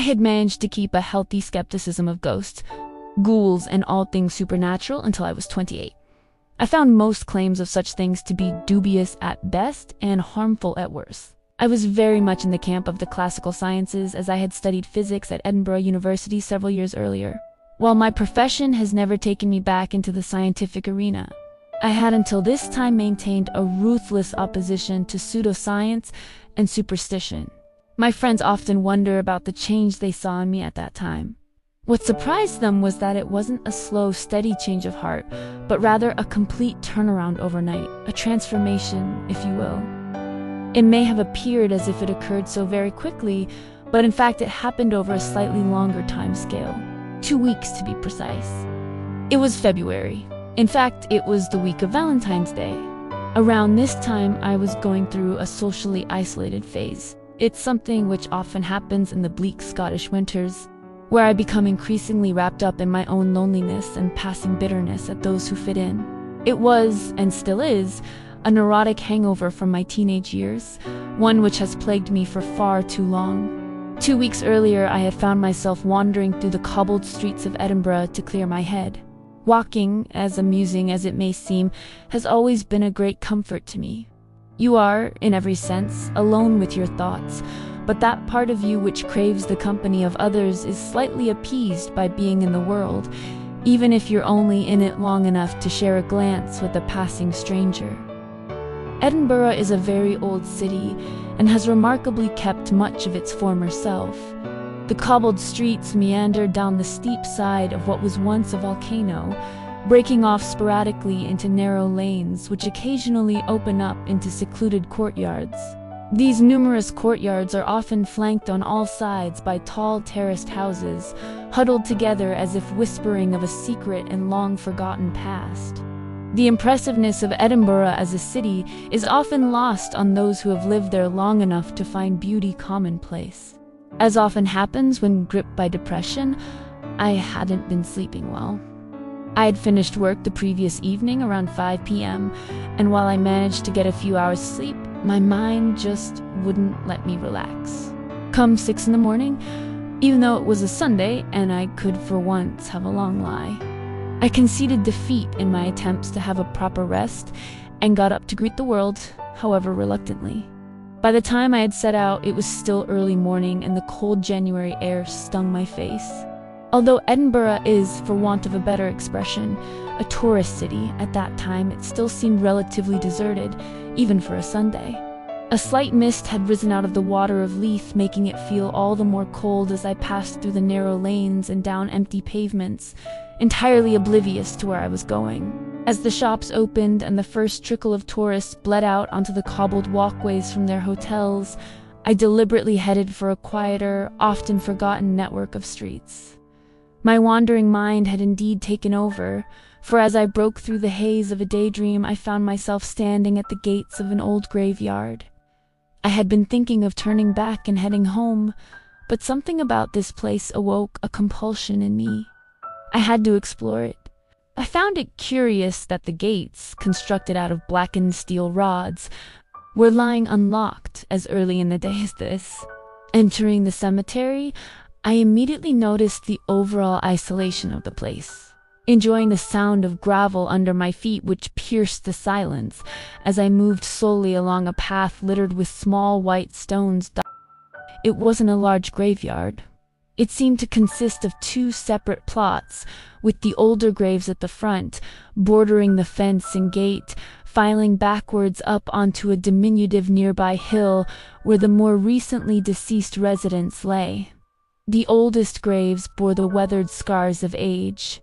had managed to keep a healthy skepticism of ghosts, ghouls, and all things supernatural until I was 28. I found most claims of such things to be dubious at best and harmful at worst. I was very much in the camp of the classical sciences, as I had studied physics at Edinburgh University several years earlier. While my profession has never taken me back into the scientific arena, I had until this time maintained a ruthless opposition to pseudoscience and superstition. My friends often wonder about the change they saw in me at that time. What surprised them was that it wasn't a slow, steady change of heart, but rather a complete turnaround overnight, a transformation, if you will. It may have appeared as if it occurred so very quickly, but in fact it happened over a slightly longer time scale. 2 weeks to be precise. It was February. In fact, it was the week of Valentine's Day. Around this time, I was going through a socially isolated phase. It's something which often happens in the bleak Scottish winters, where I become increasingly wrapped up in my own loneliness and passing bitterness at those who fit in. It was, and still is, a neurotic hangover from my teenage years, one which has plagued me for far too long. 2 weeks earlier, I had found myself wandering through the cobbled streets of Edinburgh to clear my head. Walking, as amusing as it may seem, has always been a great comfort to me. You are, in every sense, alone with your thoughts, but that part of you which craves the company of others is slightly appeased by being in the world, even if you're only in it long enough to share a glance with a passing stranger. Edinburgh is a very old city and has remarkably kept much of its former self. The cobbled streets meander down the steep side of what was once a volcano, breaking off sporadically into narrow lanes which occasionally open up into secluded courtyards. These numerous courtyards are often flanked on all sides by tall terraced houses, huddled together as if whispering of a secret and long-forgotten past. The impressiveness of Edinburgh as a city is often lost on those who have lived there long enough to find beauty commonplace. As often happens when gripped by depression, I hadn't been sleeping well. I had finished work the previous evening around 5 p.m., and while I managed to get a few hours sleep, my mind just wouldn't let me relax. Come 6 in the morning, even though it was a Sunday and I could for once have a long lie, I conceded defeat in my attempts to have a proper rest and got up to greet the world, however reluctantly. By the time I had set out, it was still early morning and the cold January air stung my face. Although Edinburgh is, for want of a better expression, a tourist city, at that time it still seemed relatively deserted, even for a Sunday. A slight mist had risen out of the water of Leith, making it feel all the more cold as I passed through the narrow lanes and down empty pavements, entirely oblivious to where I was going. As the shops opened and the first trickle of tourists bled out onto the cobbled walkways from their hotels, I deliberately headed for a quieter, often forgotten network of streets. My wandering mind had indeed taken over, for as I broke through the haze of a daydream, I found myself standing at the gates of an old graveyard. I had been thinking of turning back and heading home, but something about this place awoke a compulsion in me. I had to explore it. I found it curious that the gates, constructed out of blackened steel rods, were lying unlocked as early in the day as this. Entering the cemetery, I immediately noticed the overall isolation of the place, enjoying the sound of gravel under my feet which pierced the silence as I moved slowly along a path littered with small white stones. It wasn't a large graveyard. It seemed to consist of 2 separate plots, with the older graves at the front, bordering the fence and gate, filing backwards up onto a diminutive nearby hill where the more recently deceased residents lay. The oldest graves bore the weathered scars of age.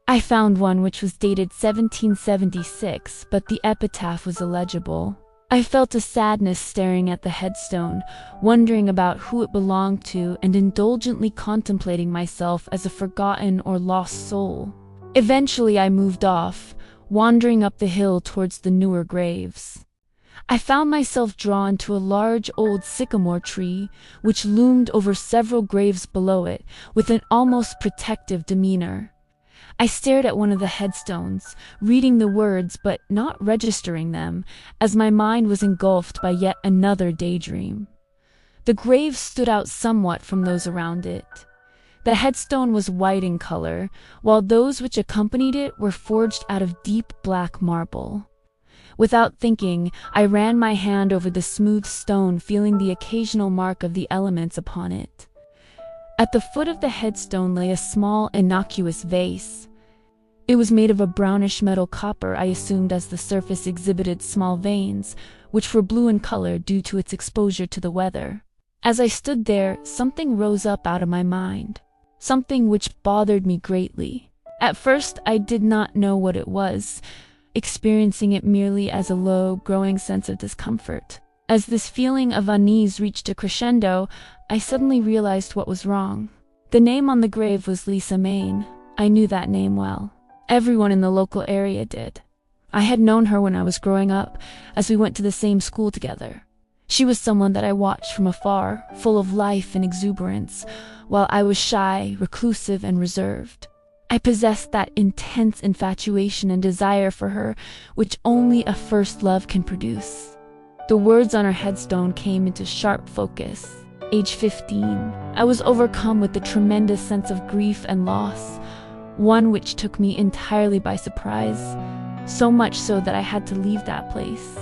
I found one which was dated 1776, but the epitaph was illegible. I felt a sadness staring at the headstone, wondering about who it belonged to and indulgently contemplating myself as a forgotten or lost soul. Eventually I moved off, wandering up the hill towards the newer graves. I found myself drawn to a large old sycamore tree, which loomed over several graves below it, with an almost protective demeanor. I stared at one of the headstones, reading the words but not registering them, as my mind was engulfed by yet another daydream. The grave stood out somewhat from those around it. The headstone was white in color, while those which accompanied it were forged out of deep black marble. Without thinking, I ran my hand over the smooth stone, feeling the occasional mark of the elements upon it. At the foot of the headstone lay a small, innocuous vase. It was made of a brownish metal copper, I assumed, as the surface exhibited small veins, which were blue in color due to its exposure to the weather. As I stood there, something rose up out of my mind, something which bothered me greatly. At first, I did not know what it was, experiencing it merely as a low, growing sense of discomfort. As this feeling of unease reached a crescendo, I suddenly realized what was wrong. The name on the grave was Lisa Main. I knew that name well. Everyone in the local area did. I had known her when I was growing up, as we went to the same school together. She was someone that I watched from afar, full of life and exuberance, while I was shy, reclusive, and reserved. I possessed that intense infatuation and desire for her, which only a first love can produce. The words on her headstone came into sharp focus. Age 15, I was overcome with a tremendous sense of grief and loss, one which took me entirely by surprise, so much so that I had to leave that place.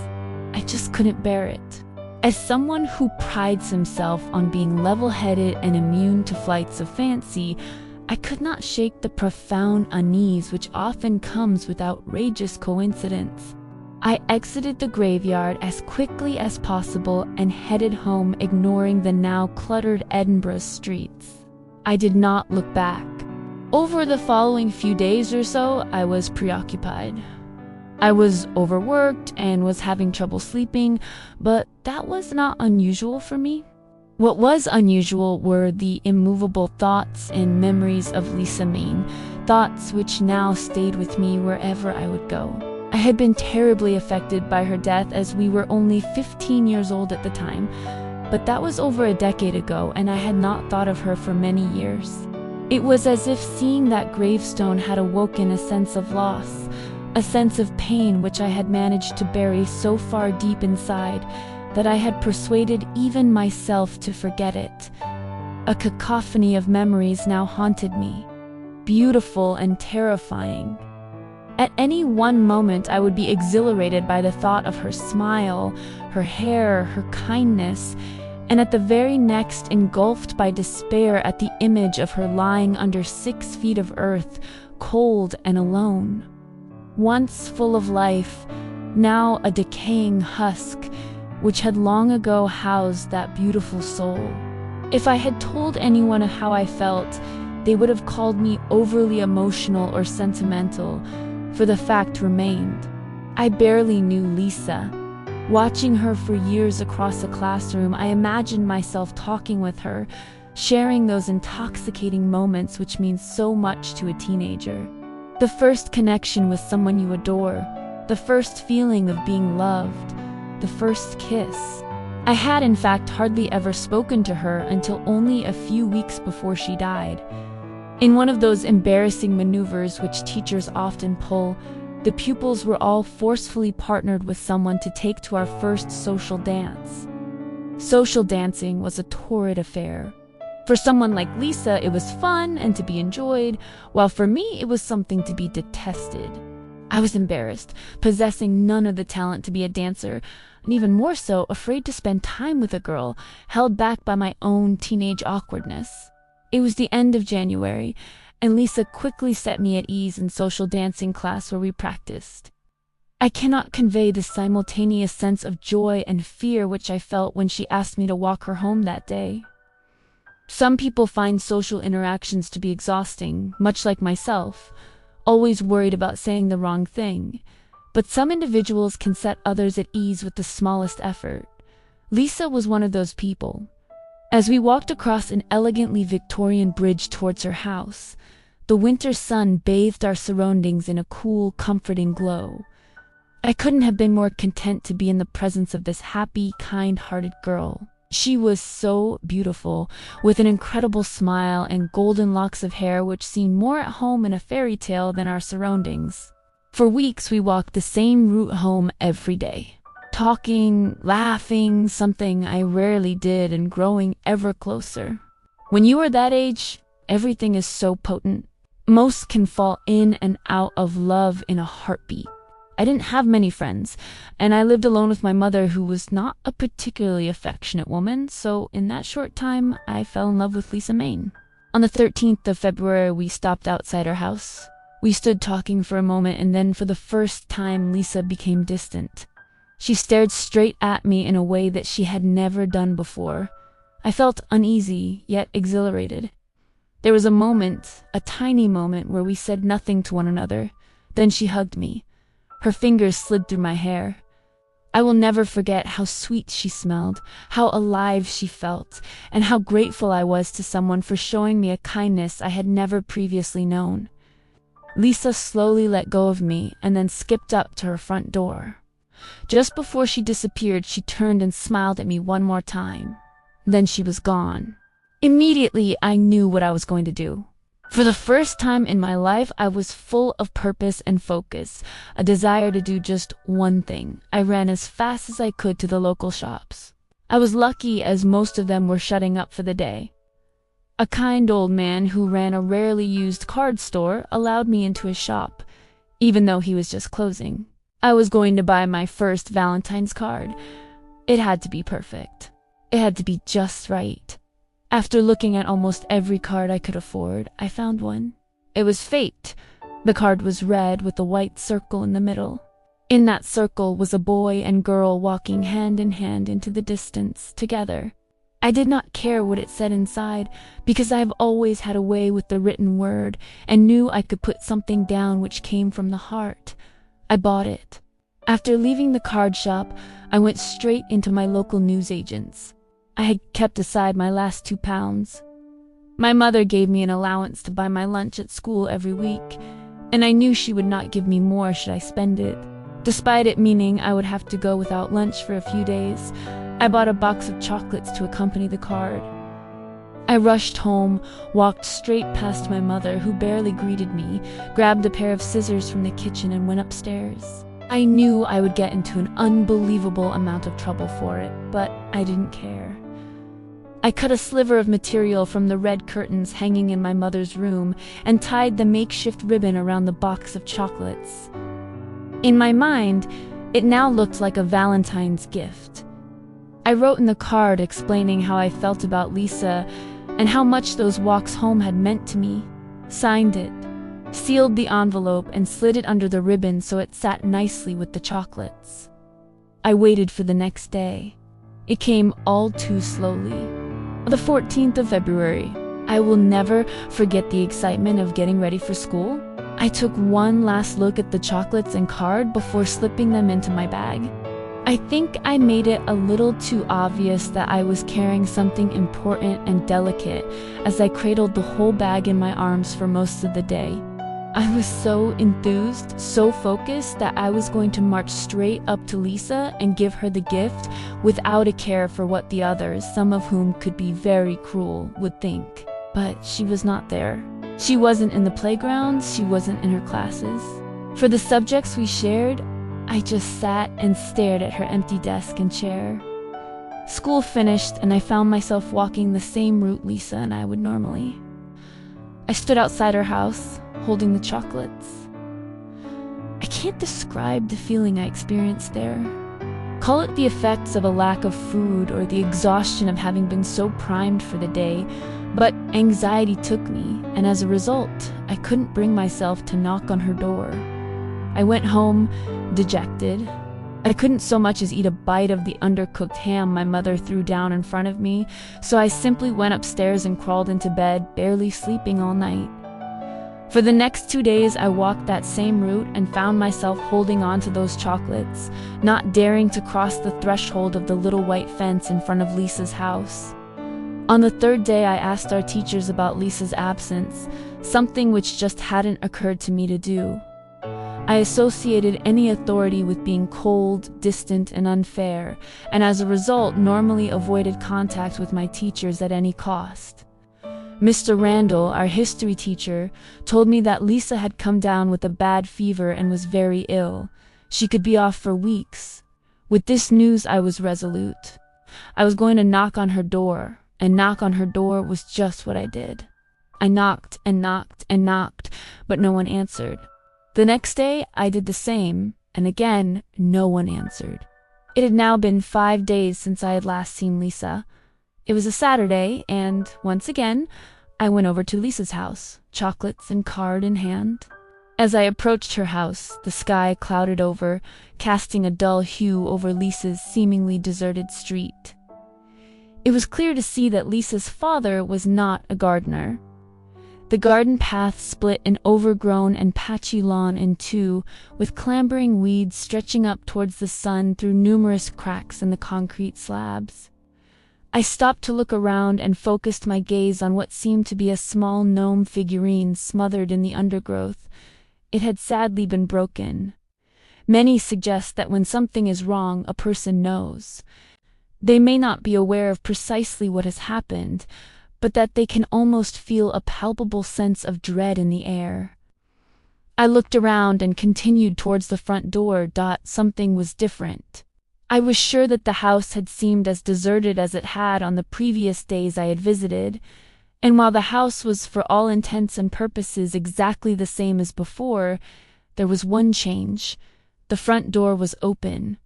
I just couldn't bear it. As someone who prides himself on being level-headed and immune to flights of fancy, I could not shake the profound unease which often comes with outrageous coincidence. I exited the graveyard as quickly as possible and headed home, ignoring the now cluttered Edinburgh streets. I did not look back. Over the following few days or so, I was preoccupied. I was overworked and was having trouble sleeping, but that was not unusual for me. What was unusual were the immovable thoughts and memories of Lisa Main, thoughts which now stayed with me wherever I would go. I had been terribly affected by her death, as we were only 15 years old at the time, but that was over a decade ago, and I had not thought of her for many years. It was as if seeing that gravestone had awoken a sense of loss, a sense of pain which I had managed to bury so far deep inside that I had persuaded even myself to forget it. A cacophony of memories now haunted me, beautiful and terrifying. At any one moment, I would be exhilarated by the thought of her smile, her hair, her kindness, and at the very next, engulfed by despair at the image of her lying under 6 feet of earth, cold and alone. Once full of life, now a decaying husk, which had long ago housed that beautiful soul. If I had told anyone how I felt, they would have called me overly emotional or sentimental, for the fact remained. I barely knew Lisa. Watching her for years across a classroom, I imagined myself talking with her, sharing those intoxicating moments which mean so much to a teenager. The first connection with someone you adore, the first feeling of being loved, the first kiss. I had in fact hardly ever spoken to her until only a few weeks before she died. In one of those embarrassing maneuvers which teachers often pull, the pupils were all forcefully partnered with someone to take to our first social dance. Social dancing was a torrid affair. For someone like Lisa, it was fun and to be enjoyed, while for me it was something to be detested. I was embarrassed, possessing none of the talent to be a dancer, and even more so, afraid to spend time with a girl, held back by my own teenage awkwardness. It was the end of January, and Lisa quickly set me at ease in social dancing class where we practiced. I cannot convey the simultaneous sense of joy and fear which I felt when she asked me to walk her home that day. Some people find social interactions to be exhausting, much like myself, always worried about saying the wrong thing, but some individuals can set others at ease with the smallest effort. Lisa was one of those people. As we walked across an elegantly Victorian bridge towards her house, the winter sun bathed our surroundings in a cool, comforting glow. I couldn't have been more content to be in the presence of this happy, kind-hearted girl. She was so beautiful, with an incredible smile and golden locks of hair which seemed more at home in a fairy tale than our surroundings. For weeks we walked the same route home every day. talking, laughing, something I rarely did, and growing ever closer. When you are that age, everything is so potent. Most can fall in and out of love in a heartbeat. I didn't have many friends, and I lived alone with my mother, who was not a particularly affectionate woman, so in that short time, I fell in love with Lisa Maine. On the 13th of February, we stopped outside her house. We stood talking for a moment, and then for the first time, Lisa became distant. She stared straight at me in a way that she had never done before. I felt uneasy, yet exhilarated. There was a moment, a tiny moment, where we said nothing to one another. Then she hugged me. Her fingers slid through my hair. I will never forget how sweet she smelled, how alive she felt, and how grateful I was to someone for showing me a kindness I had never previously known. Lisa slowly let go of me and then skipped up to her front door. Just before she disappeared, she turned and smiled at me one more time. Then she was gone. Immediately, I knew what I was going to do. For the first time in my life, I was full of purpose and focus, a desire to do just one thing. I ran as fast as I could to the local shops. I was lucky, as most of them were shutting up for the day. A kind old man who ran a rarely used card store allowed me into his shop, even though he was just closing. I was going to buy my first Valentine's card. It had to be perfect. It had to be just right. After looking at almost every card I could afford, I found one. It was fate. The card was red with a white circle in the middle. In that circle was a boy and girl walking hand in hand into the distance, together. I did not care what it said inside, because I have always had a way with the written word, and knew I could put something down which came from the heart. I bought it. After leaving the card shop, I went straight into my local newsagent's. I had kept aside my last £2. My mother gave me an allowance to buy my lunch at school every week, and I knew she would not give me more should I spend it. Despite it meaning I would have to go without lunch for a few days, I bought a box of chocolates to accompany the card. I rushed home, walked straight past my mother, who barely greeted me, grabbed a pair of scissors from the kitchen, and went upstairs. I knew I would get into an unbelievable amount of trouble for it, but I didn't care. I cut a sliver of material from the red curtains hanging in my mother's room and tied the makeshift ribbon around the box of chocolates. In my mind, it now looked like a Valentine's gift. I wrote in the card explaining how I felt about Lisa and how much those walks home had meant to me, signed it, sealed the envelope, and slid it under the ribbon so it sat nicely with the chocolates. I waited for the next day. It came all too slowly. The 14th of February. I will never forget the excitement of getting ready for school. I took one last look at the chocolates and card before slipping them into my bag. I think I made it a little too obvious that I was carrying something important and delicate as I cradled the whole bag in my arms for most of the day. I was so enthused, so focused, that I was going to march straight up to Lisa and give her the gift without a care for what the others, some of whom could be very cruel, would think. But she was not there. She wasn't in the playground, she wasn't in her classes. For the subjects we shared, I just sat and stared at her empty desk and chair. School finished, and I found myself walking the same route Lisa and I would normally. I stood outside her house, holding the chocolates. I can't describe the feeling I experienced there. Call it the effects of a lack of food or the exhaustion of having been so primed for the day, but anxiety took me, and as a result, I couldn't bring myself to knock on her door. I went home, dejected. I couldn't so much as eat a bite of the undercooked ham my mother threw down in front of me, so I simply went upstairs and crawled into bed, barely sleeping all night. For the next 2 days, I walked that same route and found myself holding on to those chocolates, not daring to cross the threshold of the little white fence in front of Lisa's house. On the third day, I asked our teachers about Lisa's absence, something which just hadn't occurred to me to do. I associated any authority with being cold, distant, and unfair, and as a result, normally avoided contact with my teachers at any cost. Mr. Randall, our history teacher, told me that Lisa had come down with a bad fever and was very ill. She could be off for weeks. With this news, I was resolute. I was going to knock on her door, and knock on her door was just what I did. I knocked and knocked and knocked, but no one answered. The next day, I did the same, and again, no one answered. It had now been 5 days since I had last seen Lisa. It was a Saturday, and once again, I went over to Lisa's house, chocolates and card in hand. As I approached her house, the sky clouded over, casting a dull hue over Lisa's seemingly deserted street. It was clear to see that Lisa's father was not a gardener. The garden path split an overgrown and patchy lawn in two, with clambering weeds stretching up towards the sun through numerous cracks in the concrete slabs. I stopped to look around and focused my gaze on what seemed to be a small gnome figurine smothered in the undergrowth. It had sadly been broken. Many suggest that when something is wrong, a person knows. They may not be aware of precisely what has happened, but that they can almost feel a palpable sense of dread in the air. I looked around and continued towards the front door. Something was different. I was sure that the house had seemed as deserted as it had on the previous days I had visited, and while the house was for all intents and purposes exactly the same as before, there was one change. The front door was open.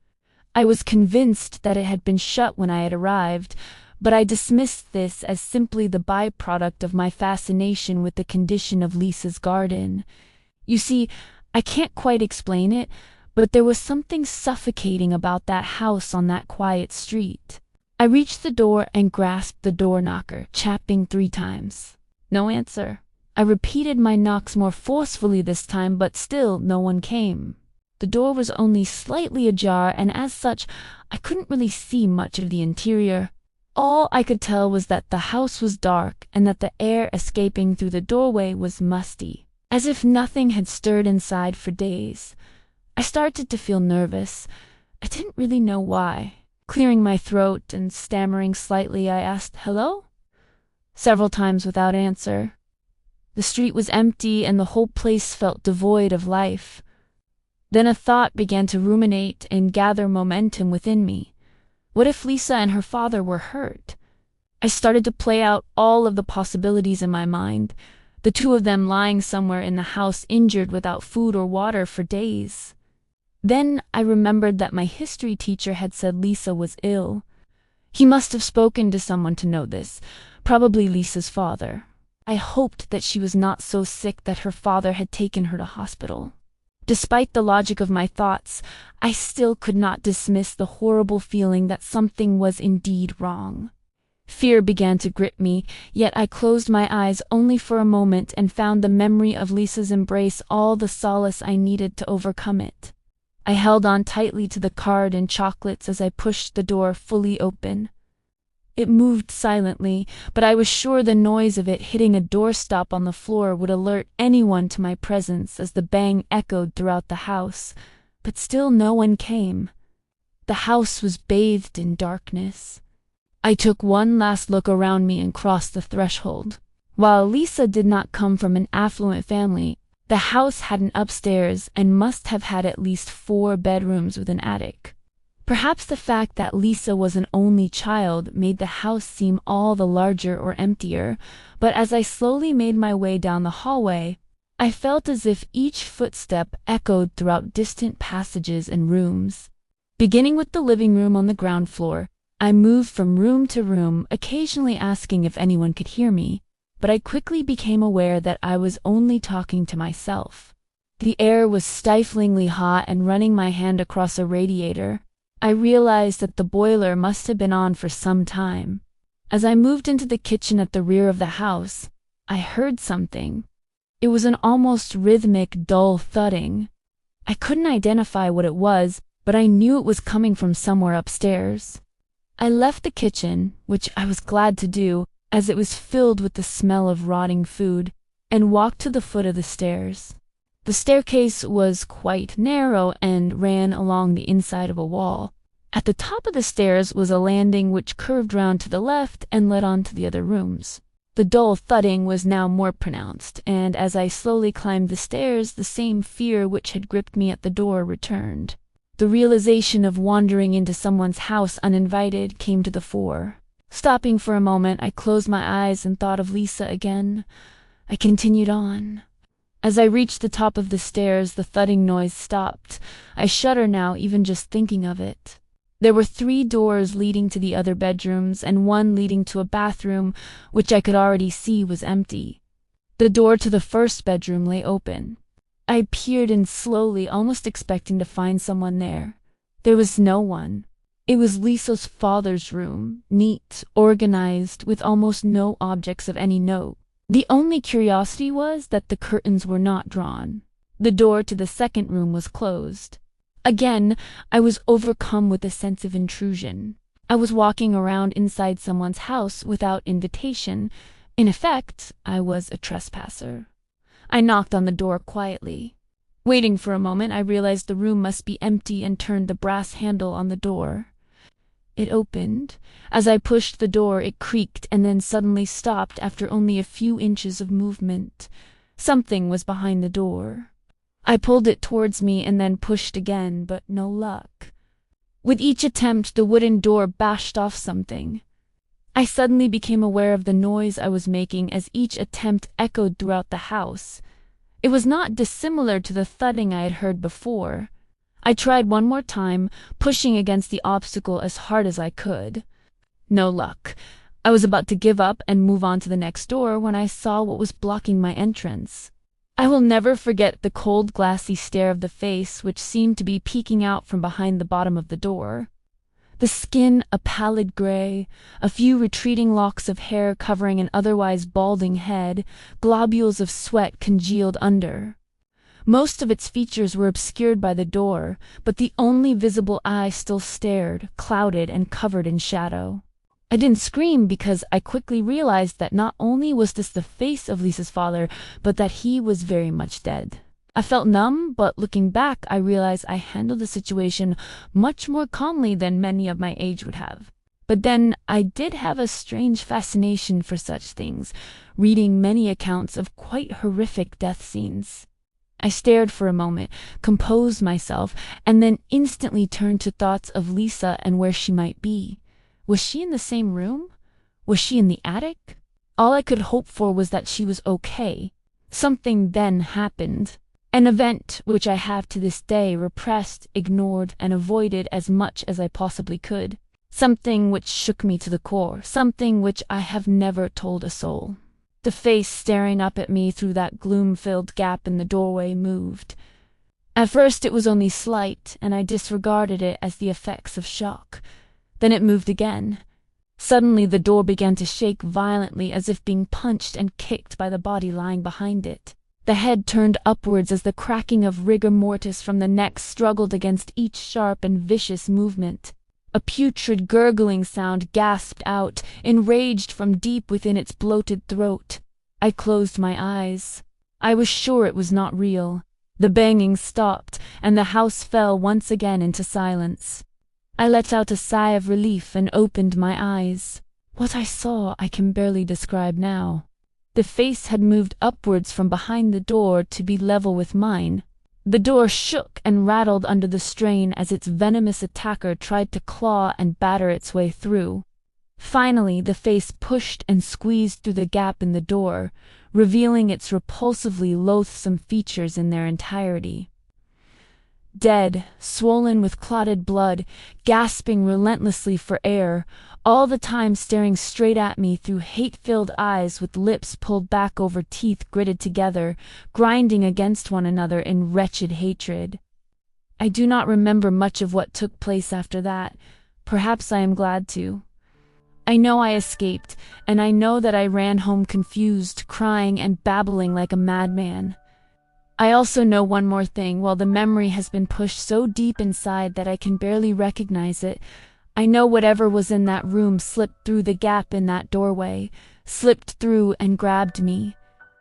I was convinced that it had been shut when I had arrived, but I dismissed this as simply the byproduct of my fascination with the condition of Lisa's garden. You see, I can't quite explain it, but there was something suffocating about that house on that quiet street. I reached the door and grasped the door knocker, tapping 3 times. No answer. I repeated my knocks more forcefully this time, but still no one came. The door was only slightly ajar, and as such, I couldn't really see much of the interior. All I could tell was that the house was dark and that the air escaping through the doorway was musty, as if nothing had stirred inside for days. I started to feel nervous. I didn't really know why. Clearing my throat and stammering slightly, I asked, "Hello?" Several times without answer. The street was empty and the whole place felt devoid of life. Then a thought began to ruminate and gather momentum within me. What if Lisa and her father were hurt? I started to play out all of the possibilities in my mind, the 2 of them lying somewhere in the house injured without food or water for days. Then I remembered that my history teacher had said Lisa was ill. He must have spoken to someone to know this, probably Lisa's father. I hoped that she was not so sick that her father had taken her to hospital. Despite the logic of my thoughts, I still could not dismiss the horrible feeling that something was indeed wrong. Fear began to grip me, yet I closed my eyes only for a moment and found the memory of Lisa's embrace all the solace I needed to overcome it. I held on tightly to the card and chocolates as I pushed the door fully open. It moved silently, but I was sure the noise of it hitting a doorstop on the floor would alert anyone to my presence as the bang echoed throughout the house, but still no one came. The house was bathed in darkness. I took one last look around me and crossed the threshold. While Lisa did not come from an affluent family, the house had an upstairs and must have had at least 4 bedrooms with an attic. Perhaps the fact that Lisa was an only child made the house seem all the larger or emptier, but as I slowly made my way down the hallway, I felt as if each footstep echoed throughout distant passages and rooms. Beginning with the living room on the ground floor, I moved from room to room, occasionally asking if anyone could hear me, but I quickly became aware that I was only talking to myself. The air was stiflingly hot, and running my hand across a radiator, I realized that the boiler must have been on for some time. As I moved into the kitchen at the rear of the house, I heard something. It was an almost rhythmic, dull thudding. I couldn't identify what it was, but I knew it was coming from somewhere upstairs. I left the kitchen, which I was glad to do, as it was filled with the smell of rotting food, and walked to the foot of the stairs. The staircase was quite narrow and ran along the inside of a wall. At the top of the stairs was a landing which curved round to the left and led on to the other rooms. The dull thudding was now more pronounced, and as I slowly climbed the stairs, the same fear which had gripped me at the door returned. The realization of wandering into someone's house uninvited came to the fore. Stopping for a moment, I closed my eyes and thought of Lisa again. I continued on. As I reached the top of the stairs, the thudding noise stopped. I shudder now, even just thinking of it. There were 3 doors leading to the other bedrooms, and one leading to a bathroom, which I could already see was empty. The door to the first bedroom lay open. I peered in slowly, almost expecting to find someone there. There was no one. It was Lisa's father's room, neat, organized, with almost no objects of any note. The only curiosity was that the curtains were not drawn. The door to the second room was closed. Again, I was overcome with a sense of intrusion. I was walking around inside someone's house without invitation. In effect, I was a trespasser. I knocked on the door quietly. Waiting for a moment, I realized the room must be empty and turned the brass handle on the door. It opened. As I pushed the door, it creaked and then suddenly stopped after only a few inches of movement. Something was behind the door. I pulled it towards me and then pushed again, but no luck. With each attempt, the wooden door bashed off something. I suddenly became aware of the noise I was making as each attempt echoed throughout the house. It was not dissimilar to the thudding I had heard before. I tried one more time, pushing against the obstacle as hard as I could. No luck. I was about to give up and move on to the next door when I saw what was blocking my entrance. I will never forget the cold, glassy stare of the face which seemed to be peeking out from behind the bottom of the door. The skin a pallid gray, a few retreating locks of hair covering an otherwise balding head, globules of sweat congealed under. Most of its features were obscured by the door, but the only visible eye still stared, clouded and covered in shadow. I didn't scream because I quickly realized that not only was this the face of Lisa's father, but that he was very much dead. I felt numb, but looking back, I realized I handled the situation much more calmly than many of my age would have. But then I did have a strange fascination for such things, reading many accounts of quite horrific death scenes. I stared for a moment, composed myself, and then instantly turned to thoughts of Lisa and where she might be. Was she in the same room? Was she in the attic? All I could hope for was that she was okay. Something then happened. An event which I have to this day repressed, ignored, and avoided as much as I possibly could. Something which shook me to the core, something which I have never told a soul. The face staring up at me through that gloom-filled gap in the doorway moved. At first it was only slight, and I disregarded it as the effects of shock. Then it moved again. Suddenly the door began to shake violently as if being punched and kicked by the body lying behind it. The head turned upwards as the cracking of rigor mortis from the neck struggled against each sharp and vicious movement. A putrid gurgling sound gasped out, enraged from deep within its bloated throat. I closed my eyes. I was sure it was not real. The banging stopped, and the house fell once again into silence. I let out a sigh of relief and opened my eyes. What I saw I can barely describe now. The face had moved upwards from behind the door to be level with mine. The door shook and rattled under the strain as its venomous attacker tried to claw and batter its way through. Finally, the face pushed and squeezed through the gap in the door, revealing its repulsively loathsome features in their entirety. Dead, swollen with clotted blood, gasping relentlessly for air, all the time staring straight at me through hate-filled eyes with lips pulled back over teeth gritted together, grinding against one another in wretched hatred. I do not remember much of what took place after that. Perhaps I am glad to. I know I escaped, and I know that I ran home confused, crying and babbling like a madman. I also know one more thing. While the memory has been pushed so deep inside that I can barely recognize it, I know whatever was in that room slipped through the gap in that doorway, slipped through and grabbed me.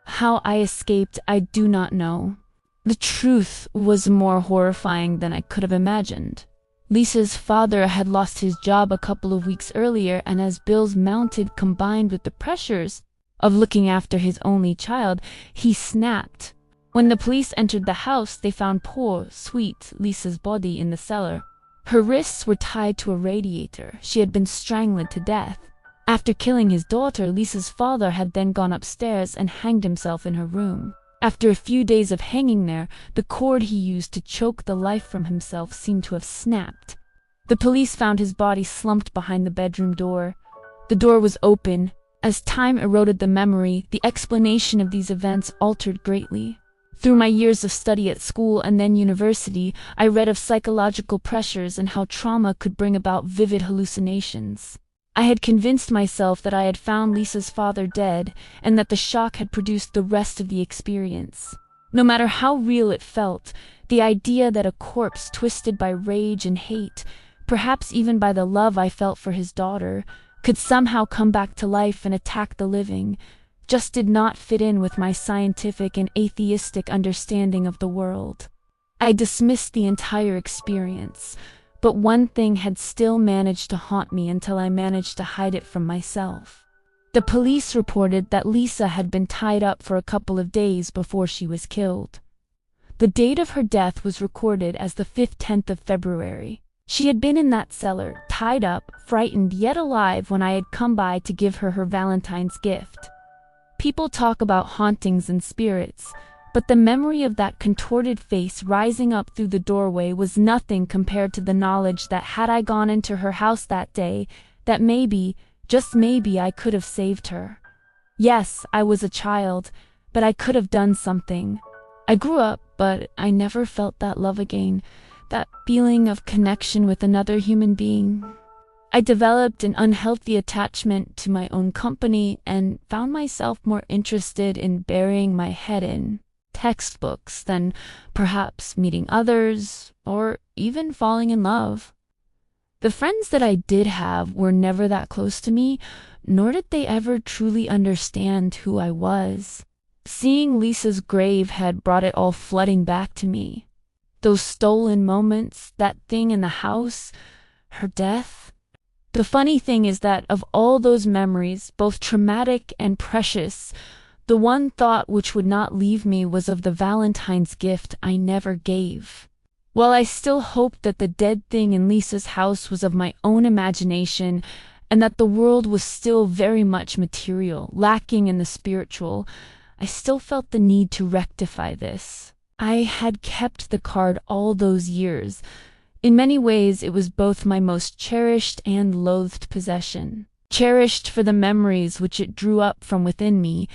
How I escaped, I do not know. The truth was more horrifying than I could have imagined. Lisa's father had lost his job a couple of weeks earlier, and as bills mounted combined with the pressures of looking after his only child, he snapped. When the police entered the house, they found poor, sweet Lisa's body in the cellar. Her wrists were tied to a radiator. She had been strangled to death. After killing his daughter, Lisa's father had then gone upstairs and hanged himself in her room. After a few days of hanging there, the cord he used to choke the life from himself seemed to have snapped. The police found his body slumped behind the bedroom door. The door was open. As time eroded the memory, the explanation of these events altered greatly. Through my years of study at school and then university, I read of psychological pressures and how trauma could bring about vivid hallucinations. I had convinced myself that I had found Lisa's father dead and that the shock had produced the rest of the experience. No matter how real it felt, the idea that a corpse twisted by rage and hate, perhaps even by the love I felt for his daughter, could somehow come back to life and attack the living, just did not fit in with my scientific and atheistic understanding of the world. I dismissed the entire experience, but one thing had still managed to haunt me until I managed to hide it from myself. The police reported that Lisa had been tied up for a couple of days before she was killed. The date of her death was recorded as the 10th of February. She had been in that cellar, tied up, frightened yet alive when I had come by to give her Valentine's gift. People talk about hauntings and spirits, but the memory of that contorted face rising up through the doorway was nothing compared to the knowledge that had I gone into her house that day, that maybe, just maybe, I could have saved her. Yes, I was a child, but I could have done something. I grew up, but I never felt that love again, that feeling of connection with another human being. I developed an unhealthy attachment to my own company and found myself more interested in burying my head in textbooks than perhaps meeting others or even falling in love. The friends that I did have were never that close to me, nor did they ever truly understand who I was. Seeing Lisa's grave had brought it all flooding back to me. Those stolen moments, that thing in the house, her death. The funny thing is that of all those memories, both traumatic and precious, the one thought which would not leave me was of the Valentine's gift I never gave. While I still hoped that the dead thing in Lisa's house was of my own imagination, and that the world was still very much material, lacking in the spiritual, I still felt the need to rectify this. I had kept the card all those years. In many ways, it was both my most cherished and loathed possession. Cherished for the memories which it drew up from within me,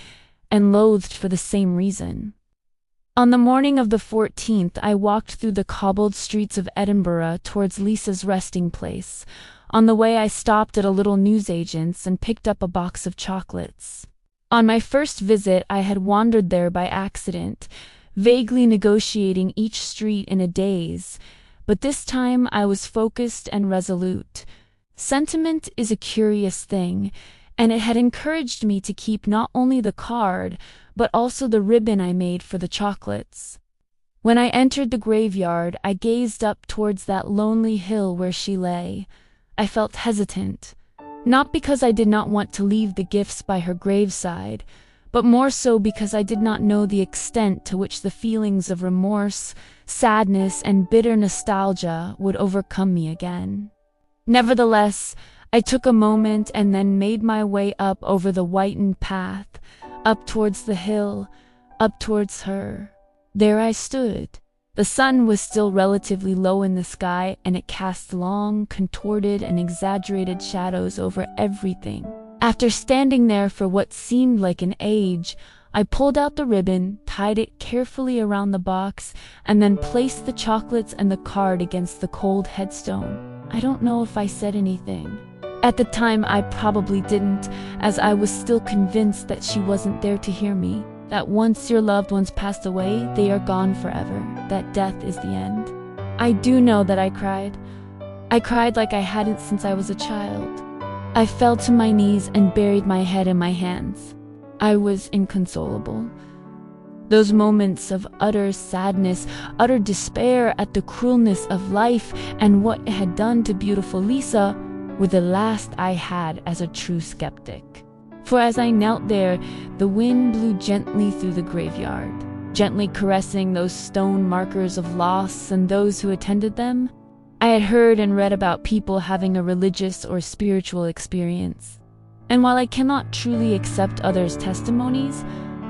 and loathed for the same reason. On the morning of the 14th, I walked through the cobbled streets of Edinburgh towards Lisa's resting place. On the way, I stopped at a little newsagent's and picked up a box of chocolates. On my first visit, I had wandered there by accident, vaguely negotiating each street in a daze, but this time I was focused and resolute. Sentiment is a curious thing, and it had encouraged me to keep not only the card, but also the ribbon I made for the chocolates. When I entered the graveyard, I gazed up towards that lonely hill where she lay. I felt hesitant, not because I did not want to leave the gifts by her graveside, but more so because I did not know the extent to which the feelings of remorse, sadness, and bitter nostalgia would overcome me again. Nevertheless, I took a moment and then made my way up over the whitened path, up towards the hill, up towards her. There I stood. The sun was still relatively low in the sky, and it cast long, contorted, and exaggerated shadows over everything. After standing there for what seemed like an age, I pulled out the ribbon, tied it carefully around the box, and then placed the chocolates and the card against the cold headstone. I don't know if I said anything. At the time, I probably didn't, as I was still convinced that she wasn't there to hear me, that once your loved ones passed away, they are gone forever, that death is the end. I do know that I cried. I cried like I hadn't since I was a child. I fell to my knees and buried my head in my hands. I was inconsolable. Those moments of utter sadness, utter despair at the cruelness of life and what it had done to beautiful Lisa were the last I had as a true skeptic. For as I knelt there, the wind blew gently through the graveyard. gently caressing those stone markers of loss and those who attended them. I had heard and read about people having a religious or spiritual experience. And while I cannot truly accept others' testimonies,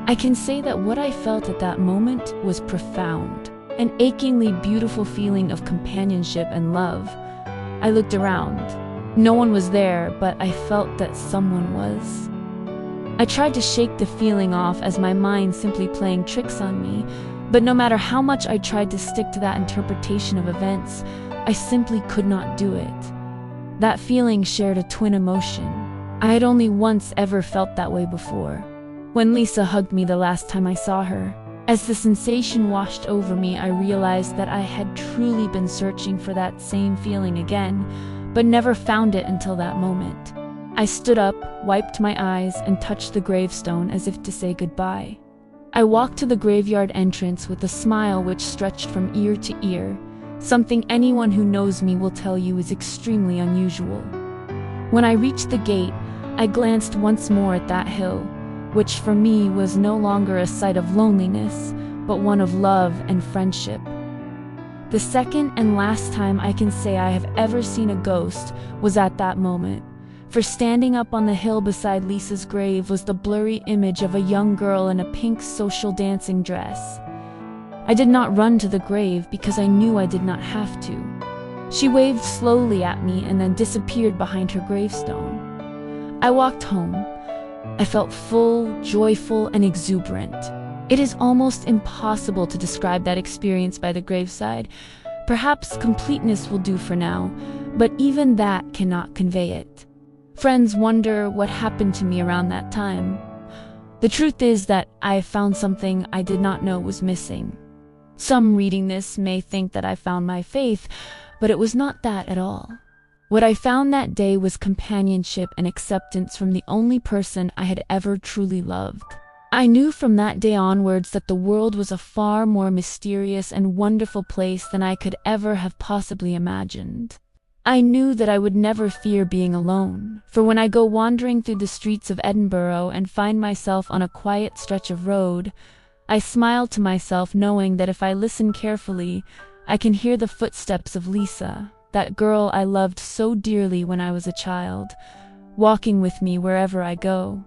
I can say that what I felt at that moment was profound, an achingly beautiful feeling of companionship and love. I looked around. No one was there, but I felt that someone was. I tried to shake the feeling off as my mind simply playing tricks on me, but no matter how much I tried to stick to that interpretation of events, I simply could not do it. That feeling shared a twin emotion. I had only once ever felt that way before, when Lisa hugged me the last time I saw her. As the sensation washed over me, I realized that I had truly been searching for that same feeling again, but never found it until that moment. I stood up, wiped my eyes, and touched the gravestone as if to say goodbye. I walked to the graveyard entrance with a smile which stretched from ear to ear, something anyone who knows me will tell you is extremely unusual. When I reached the gate, I glanced once more at that hill, which for me was no longer a site of loneliness, but one of love and friendship. The second and last time I can say I have ever seen a ghost was at that moment, for standing up on the hill beside Lisa's grave was the blurry image of a young girl in a pink social dancing dress. I did not run to the grave because I knew I did not have to. She waved slowly at me and then disappeared behind her gravestone. I walked home. I felt full, joyful, and exuberant. It is almost impossible to describe that experience by the graveside. Perhaps completeness will do for now, but even that cannot convey it. Friends wonder what happened to me around that time. The truth is that I found something I did not know was missing. Some reading this may think that I found my faith, but it was not that at all. What I found that day was companionship and acceptance from the only person I had ever truly loved. I knew from that day onwards that the world was a far more mysterious and wonderful place than I could ever have possibly imagined. I knew that I would never fear being alone, for when I go wandering through the streets of Edinburgh and find myself on a quiet stretch of road, I smile to myself knowing that if I listen carefully, I can hear the footsteps of Lisa, that girl I loved so dearly when I was a child, walking with me wherever I go.